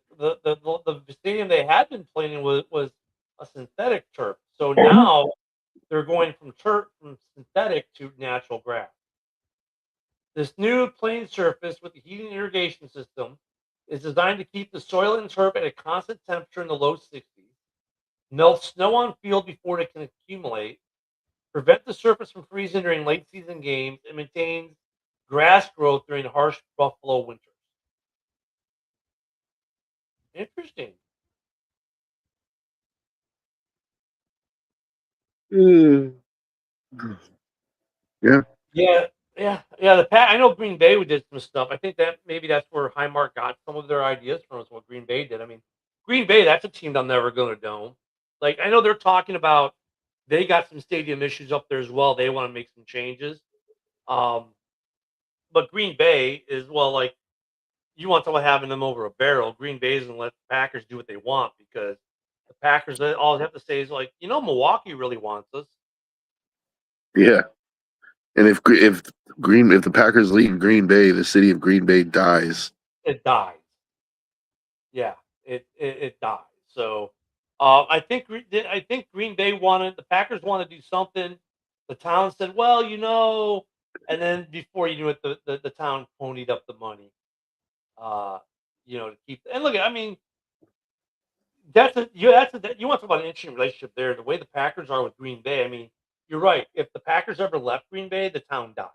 [SPEAKER 3] stadium they had been playing in was a synthetic turf. So now they're going from synthetic to natural grass. This new playing surface with the heating and irrigation system is designed to keep the soil and turf at a constant temperature in the low 60s, melt snow on field before it can accumulate, prevent the surface from freezing during late season games, and maintains grass growth during harsh buffalo winters. Interesting.
[SPEAKER 4] Mm. Yeah.
[SPEAKER 3] Yeah. I know Green Bay did some stuff. I think that maybe that's where Highmark got some of their ideas from. Is what Green Bay did. I mean, Green Bay, that's a team they'll never go to dome. Like I know they're talking about they got some stadium issues up there as well. They want to make some changes. Um, but Green Bay is like you want someone having them over a barrel. Green Bay is gonna let the Packers do what they want because the Packers all they have to say is like, Milwaukee really wants us.
[SPEAKER 4] Yeah. And if the Packers leave Green Bay, the city of Green Bay dies.
[SPEAKER 3] It dies. Yeah, it dies. So I think Green Bay wanted the Packers wanted to do something. The town said, well, and then before you knew it, the town ponied up the money. To keep and look at. I mean, you want to talk about an interesting relationship there. The way the Packers are with Green Bay. I mean, you're right. If the Packers ever left Green Bay, the town died.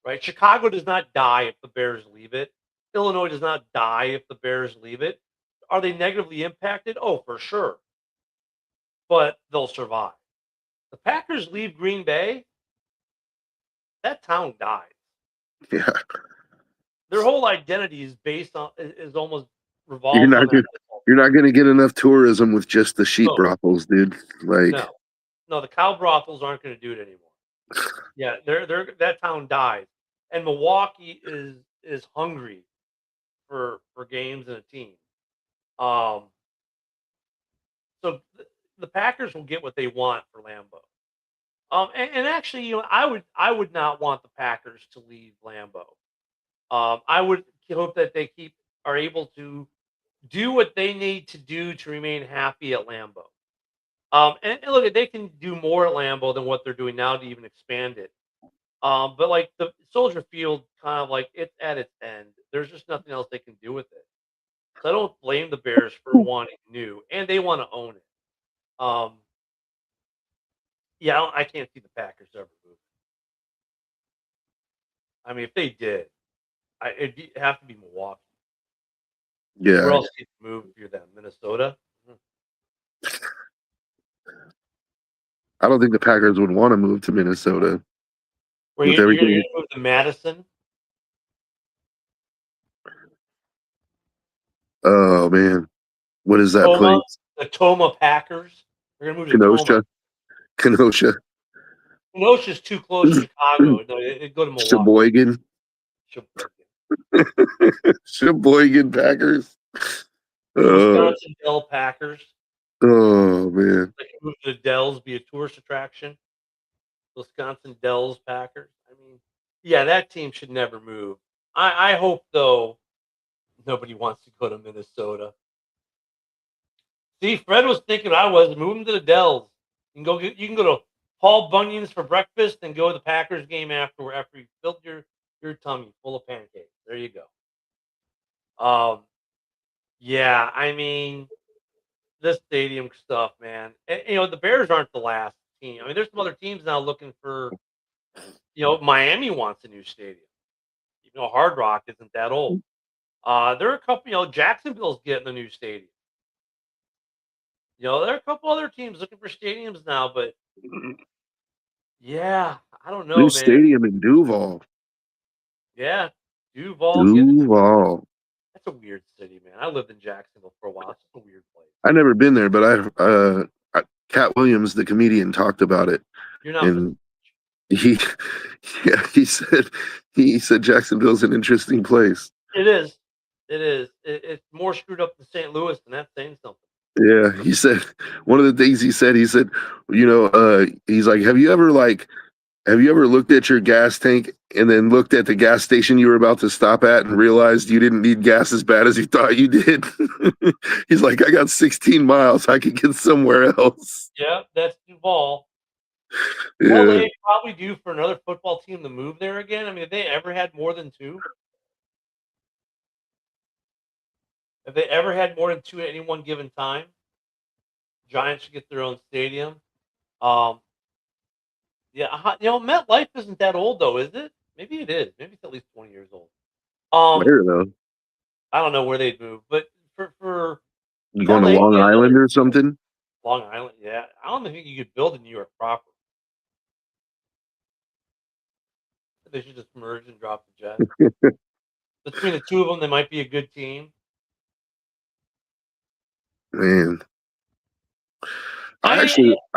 [SPEAKER 3] Right? Chicago does not die if the Bears leave it. Illinois does not die if the Bears leave it. Are they negatively impacted? Oh, for sure. But they'll survive. The Packers leave Green Bay, that town dies.
[SPEAKER 4] Yeah.
[SPEAKER 3] Their whole identity is based on is almost revolved on that.
[SPEAKER 4] You're not gonna get enough tourism with just the sheep brothels, dude. Like
[SPEAKER 3] no, the cow brothels aren't gonna do it anymore. Yeah, that town dies. And Milwaukee is hungry for games and a team. So the Packers will get what they want for Lambeau. And actually, I would not want the Packers to leave Lambeau. I would hope that they are able to do what they need to do to remain happy at Lambeau. And look, they can do more at Lambeau than what they're doing now to even expand it. But like the Soldier Field, kind of like it's at its end. There's just nothing else they can do with it. So I don't blame the Bears for wanting new, and they want to own it. I can't see the Packers ever move. I mean, if they did, it'd have to be Milwaukee.
[SPEAKER 4] Yeah.
[SPEAKER 3] Where else do you move if you're them? Minnesota?
[SPEAKER 4] I don't think the Packers would want to move to Minnesota.
[SPEAKER 3] You're going to move to Madison?
[SPEAKER 4] Oh, man. What is that place?
[SPEAKER 3] The Toma Packers. They're going to move to
[SPEAKER 4] Kenosha. Kenosha.
[SPEAKER 3] Kenosha's too close to Chicago. They'd go to Milwaukee.
[SPEAKER 4] Sheboygan Packers.
[SPEAKER 3] Wisconsin Dell Packers.
[SPEAKER 4] Oh, man.
[SPEAKER 3] They can move to the Dells, be a tourist attraction. Wisconsin Dells Packers. I mean, yeah, that team should never move. I hope, though, nobody wants to go to Minnesota. See, Fred was thinking I was. Move him to the Dells. You can go to Paul Bunyan's for breakfast and go to the Packers game after you filled your tummy full of pancakes. There you go. Yeah, I mean, this stadium stuff, man. And, the Bears aren't the last team. I mean, there's some other teams now looking for, Miami wants a new stadium. Even though Hard Rock isn't that old. There are a couple, Jacksonville's getting a new stadium. There are a couple other teams looking for stadiums now, but yeah, I don't know,
[SPEAKER 4] new
[SPEAKER 3] man.
[SPEAKER 4] Stadium in Duval.
[SPEAKER 3] Yeah, Duval. That's a weird city, man. I lived in Jacksonville for a while. It's a weird place.
[SPEAKER 4] I've never been there, but Cat Williams, the comedian, talked about it.
[SPEAKER 3] You're not.
[SPEAKER 4] And he said Jacksonville's an interesting place.
[SPEAKER 3] It is. It's more screwed up than St. Louis, and that's saying something.
[SPEAKER 4] Yeah, he said one of the things he said, he's like, have you ever looked at your gas tank and then looked at the gas station you were about to stop at and realized you didn't need gas as bad as you thought you did. He's like, I got 16 miles. I could get somewhere else.
[SPEAKER 3] Yeah, that's Duval.
[SPEAKER 4] Yeah.
[SPEAKER 3] LA probably due for another football team to move there again. I mean, have they ever had more than two? Have they ever had more than two at any one given time? Giants should get their own stadium. Yeah, MetLife isn't that old though, is it? Maybe it is. Maybe it's at least 20 years old.
[SPEAKER 4] Where though?
[SPEAKER 3] I don't know where they'd move, but for
[SPEAKER 4] You going to
[SPEAKER 3] LA,
[SPEAKER 4] Long
[SPEAKER 3] yeah,
[SPEAKER 4] Island or something?
[SPEAKER 3] Long Island, yeah. I don't think you could build in New York proper. They should just merge and drop the Jets. Between the two of them, they might be a good team.
[SPEAKER 4] Man. I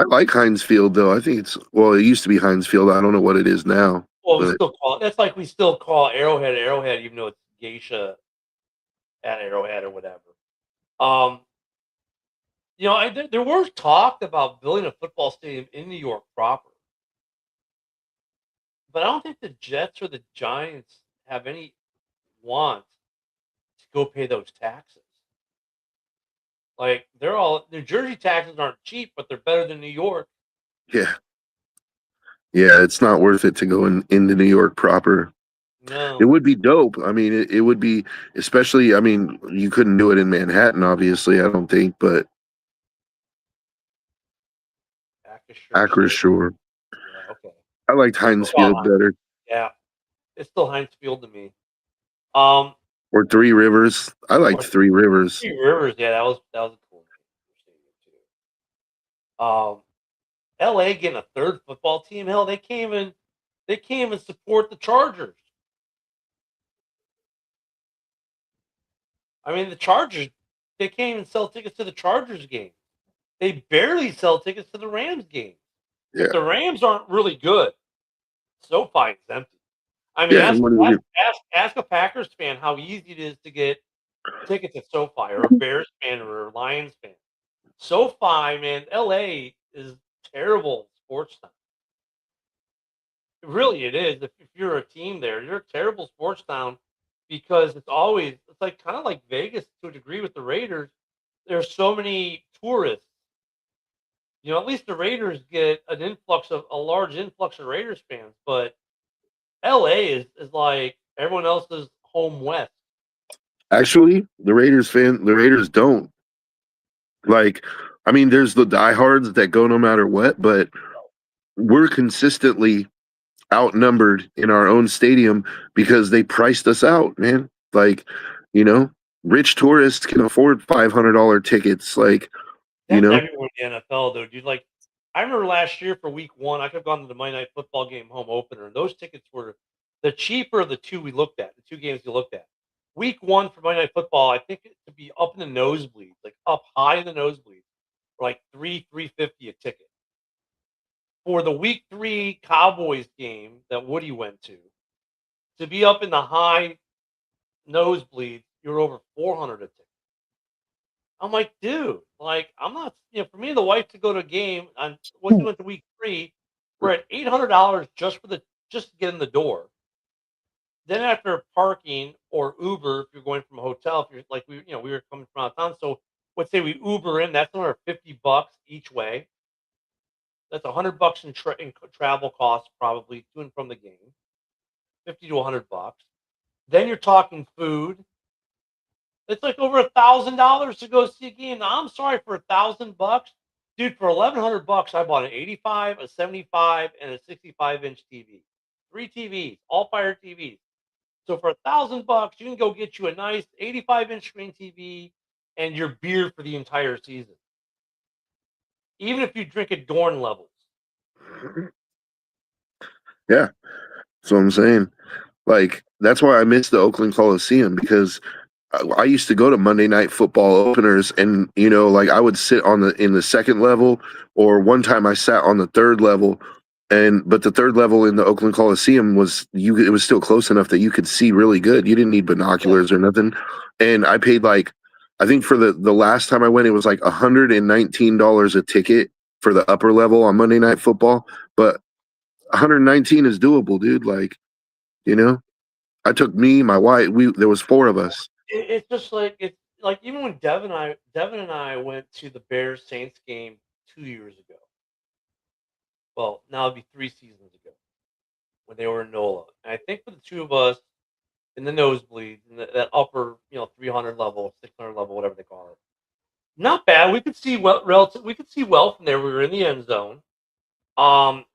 [SPEAKER 4] like Heinz Field though. I think it used to be Heinz Field. I don't know what it is now.
[SPEAKER 3] Well,
[SPEAKER 4] but
[SPEAKER 3] that's like we still call Arrowhead, even though it's Geisha at Arrowhead or whatever. There was talk about building a football stadium in New York proper, but I don't think the Jets or the Giants have any want to go pay those taxes. Like New Jersey taxes aren't cheap, but they're better than New York.
[SPEAKER 4] yeah. Yeah, it's not worth it to go into New York proper.
[SPEAKER 3] No.
[SPEAKER 4] It would be dope. I mean, it would be, especially, I mean, you couldn't do it in Manhattan, obviously, I don't think, but Acrisure.
[SPEAKER 3] Yeah, okay.
[SPEAKER 4] I liked Heinz Field better.
[SPEAKER 3] Yeah. It's still Heinz Field to me.
[SPEAKER 4] Or Three Rivers. I liked Three Rivers.
[SPEAKER 3] Three Rivers, yeah, that was a cool name. LA getting a third football team. Hell, they came and support the Chargers. I mean, the Chargers, they came and sell tickets to the Chargers game. They barely sell tickets to the Rams game.
[SPEAKER 4] Yeah.
[SPEAKER 3] The Rams aren't really good. SoFi is empty. I mean, ask a Packers fan how easy it is to get tickets at SoFi, or a Bears fan, or a Lions fan. SoFi, man, LA is terrible sports town. Really, it is. If you're a team there, you're a terrible sports town, because it's like kind of like Vegas to a degree with the Raiders. There's so many tourists. At least the Raiders get a large influx of Raiders fans, but LA is like everyone else's home west. Actually,
[SPEAKER 4] the Raiders don't. Like, I mean, there's the diehards that go no matter what, but we're consistently outnumbered in our own stadium because they priced us out, man. Like, rich tourists can afford $500 tickets. Like,
[SPEAKER 3] That's everyone in the NFL, though, dude. Like, I remember last year for week 1, I could have gone to the Monday Night Football game home opener, and those tickets were the cheaper of the two we looked at, the two games we looked at. Week 1 for Monday Night Football, I think it to be up in the nosebleeds, like up high in the nosebleeds, for like $350 a ticket. For the week 3 Cowboys game that Woody went to be up in the high nosebleeds, you're over $400 a ticket. I'm like, dude, like, I'm not, for me and the wife to go to a game on once we went to week 3, we're at $800 just to get in the door. Then after parking or Uber, if you're going from a hotel, if you're like we were coming from out of town, so let's say we Uber in, that's another $50 each way. That's $100 in travel costs, probably to and from the game, $50 to $100. Then you're talking food. It's like over $1,000 to go see a game. Now, I'm sorry, for $1,000, dude. For $1,100, I bought an 85, a 75, and a 65-inch TV. 3 TVs, all Fire TVs. So for $1,000, you can go get you a nice 85-inch screen TV and your beer for the entire season, even if you drink at Dorn levels.
[SPEAKER 4] Yeah, that's what I'm saying. Like, that's why I miss the Oakland Coliseum, because I used to go to Monday Night Football openers, and like, I would sit in the second level, or one time I sat on the third level, but the third level in the Oakland Coliseum it was still close enough that you could see really good. You didn't need binoculars or nothing. And I paid, like, I think for the last time I went, it was like $119 a ticket for the upper level on Monday Night Football, but $119 is doable, dude. Like, You know, I took me, my wife. There was 4 of us.
[SPEAKER 3] It's just like it's like even when Devin and I went to the Bears Saints game 2 years ago. Well, now it'd be 3 seasons ago when they were in NOLA. And I think for the two of us in the nosebleeds, in that upper, 300 level, 600 level, whatever they call it, not bad. We could see we could see well from there. We were in the end zone. Um,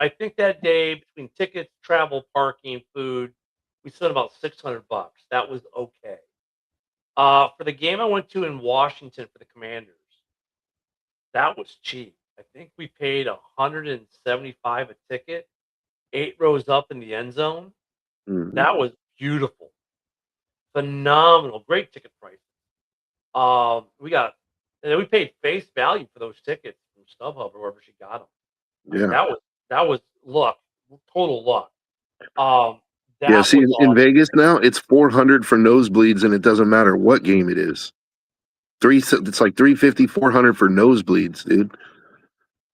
[SPEAKER 3] I think that day between tickets, travel, parking, food, we spent about $600. That was okay. For the game I went to in Washington for the Commanders, that was cheap. I think we paid 175 a ticket, 8 rows up in the end zone.
[SPEAKER 4] Mhm.
[SPEAKER 3] That was beautiful, phenomenal, great ticket price. We got, and then we paid face value for those tickets from StubHub or wherever she got them. I mean,
[SPEAKER 4] Yeah.
[SPEAKER 3] that was luck, total luck. Um,
[SPEAKER 4] Yeah,
[SPEAKER 3] that
[SPEAKER 4] see,
[SPEAKER 3] was
[SPEAKER 4] in
[SPEAKER 3] awesome.
[SPEAKER 4] Vegas now, it's 400 for nosebleeds, and it doesn't matter what game it is. It's like 350, 400 for nosebleeds, dude.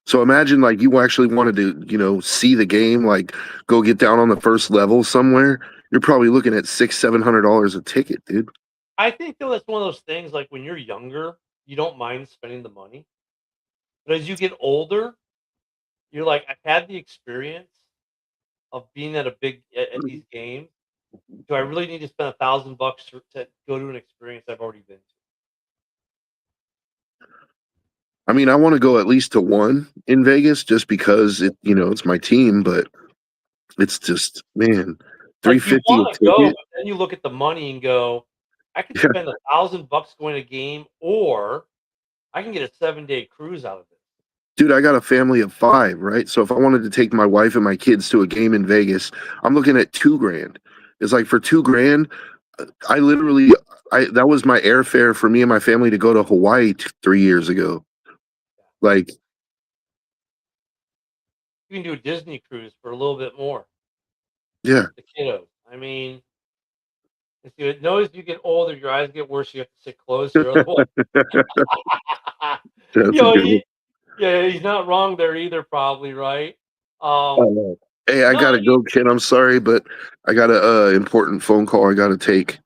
[SPEAKER 4] So imagine like you actually wanted to, see the game, like go get down on the first level somewhere. You're probably looking at $600-700 a ticket, dude.
[SPEAKER 3] I think though that's one of those things like when you're younger, you don't mind spending the money, but as you get older, you're like, I've had the experience of being at these games. Do I really need to spend $1,000 to go to an experience I've already been to?
[SPEAKER 4] I mean, I want to go at least to one in Vegas just because it's my team, but it's just, man,
[SPEAKER 3] Like you
[SPEAKER 4] 350 a
[SPEAKER 3] want to go,
[SPEAKER 4] ticket.
[SPEAKER 3] but then you look at the money and go, I could
[SPEAKER 4] Yeah.
[SPEAKER 3] spend $1,000 going to a game, or I can get a 7-day cruise out of it.
[SPEAKER 4] Dude, I got a family of 5, right? So if I wanted to take my wife and my kids to a game in Vegas, I'm looking at 2 grand. It's like for 2 grand, I literally, that was my airfare for me and my family to go to Hawaii 3 years ago. Like,
[SPEAKER 3] You can do a Disney cruise for a little bit more
[SPEAKER 4] yeah,
[SPEAKER 3] with the kiddos. I mean, if you know as you get older, your eyes get worse. You have to sit closer, otherwise.
[SPEAKER 4] that's
[SPEAKER 3] you
[SPEAKER 4] a
[SPEAKER 3] know,
[SPEAKER 4] good one.
[SPEAKER 3] yeah, he's not wrong there either. Probably right. Um,
[SPEAKER 4] Oh, hey, I
[SPEAKER 3] no,
[SPEAKER 4] gotta go, kid. I'm sorry, but I got a important phone call I gotta take.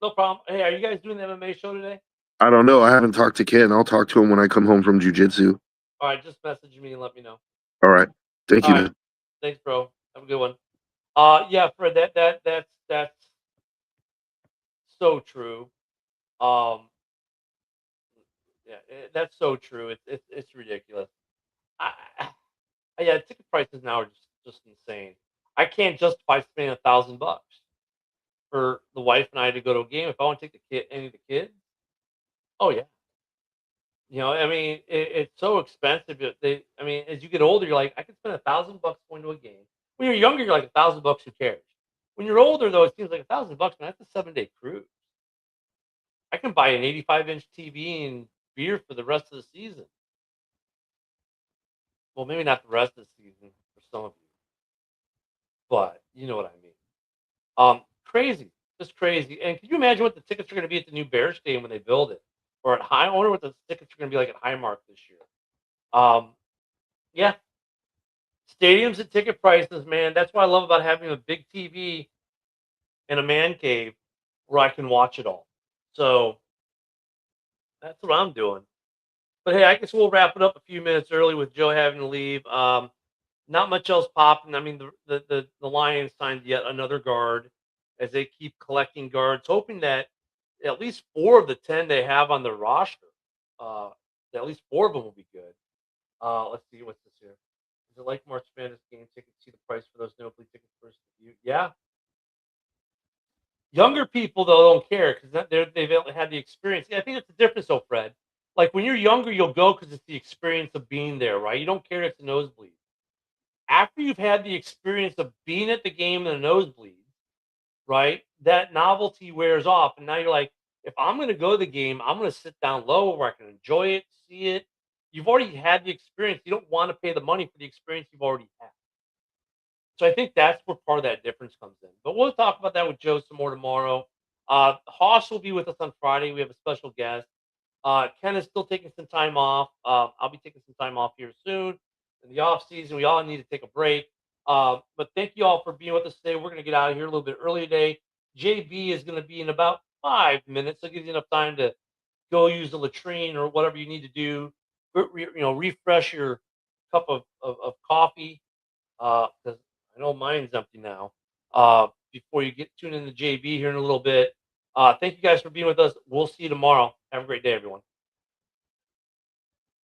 [SPEAKER 3] no problem. Hey, are you guys doing the MMA show today?
[SPEAKER 4] I don't know. I haven't talked to Ken. I'll talk to him when I come home from jujitsu.
[SPEAKER 3] All right, just message me and let me know.
[SPEAKER 4] All right. Thank
[SPEAKER 3] All
[SPEAKER 4] you,
[SPEAKER 3] right,
[SPEAKER 4] man.
[SPEAKER 3] thanks, bro. Have a good one. Yeah, Fred, that's so true. Um, yeah, that's so true. It's ridiculous. I, yeah, ticket prices now are just insane. I can't justify spending $1,000 for the wife and I to go to a game if I want to take any of the kids. Oh yeah, I mean, it's so expensive. I mean, as you get older, you're like, I could spend $1,000 going to a game. When you're younger, you're like $1,000. Who cares? When you're older, though, it seems like $1,000. Man, that's a 7-day cruise. I can buy an 85-inch TV and beer for the rest of the season. Well, maybe not the rest of the season for some of you, but you know what I mean. Crazy, just crazy. And can you imagine what the tickets are going to be at the new Bears stadium when they build it, or at High? I wonder what the tickets are going to be like at Highmark this year. Um, yeah, stadiums and ticket prices, man. That's what I love about having a big TV and a man cave where I can watch it all. So that's what I'm doing. But hey, I guess we'll wrap it up a few minutes early with Joe having to leave. Not much else popping. I mean, the Lions signed yet another guard as they keep collecting guards, hoping that at least 4 of the 10 they have on their roster, uh, at least 4 of them will be good. Let's see what's this here. Is it like March Madness game tickets? See the price for those nosebleed tickets versus you? Yeah. Younger people though don't care because they've had the experience. Yeah, I think that's the difference, though, Fred. Like when you're younger, you'll go because it's the experience of being there, right? You don't care if it's a nosebleed. After you've had the experience of being at the game in the nosebleeds, right? That novelty wears off, and now you're like, if I'm going to go to the game, I'm going to sit down low where I can enjoy it, see it. You've already had the experience. You don't want to pay the money for the experience you've already had. So I think that's where part of that difference comes in. But we'll talk about that with Joe some more tomorrow. Hoss will be with us on Friday. We have a special guest. Ken is still taking some time off. I'll be taking some time off here soon. In the off season, we all need to take a break. But thank you all for being with us today. We're going to get out of here a little bit early today. JB is going to be in about 5 minutes. So it gives you enough time to go use the latrine or whatever you need to do. Refresh your cup of coffee. Because I know mine's empty now. Before you tune in to JB here in a little bit. Thank you guys for being with us. We'll see you tomorrow. Have a great day, everyone.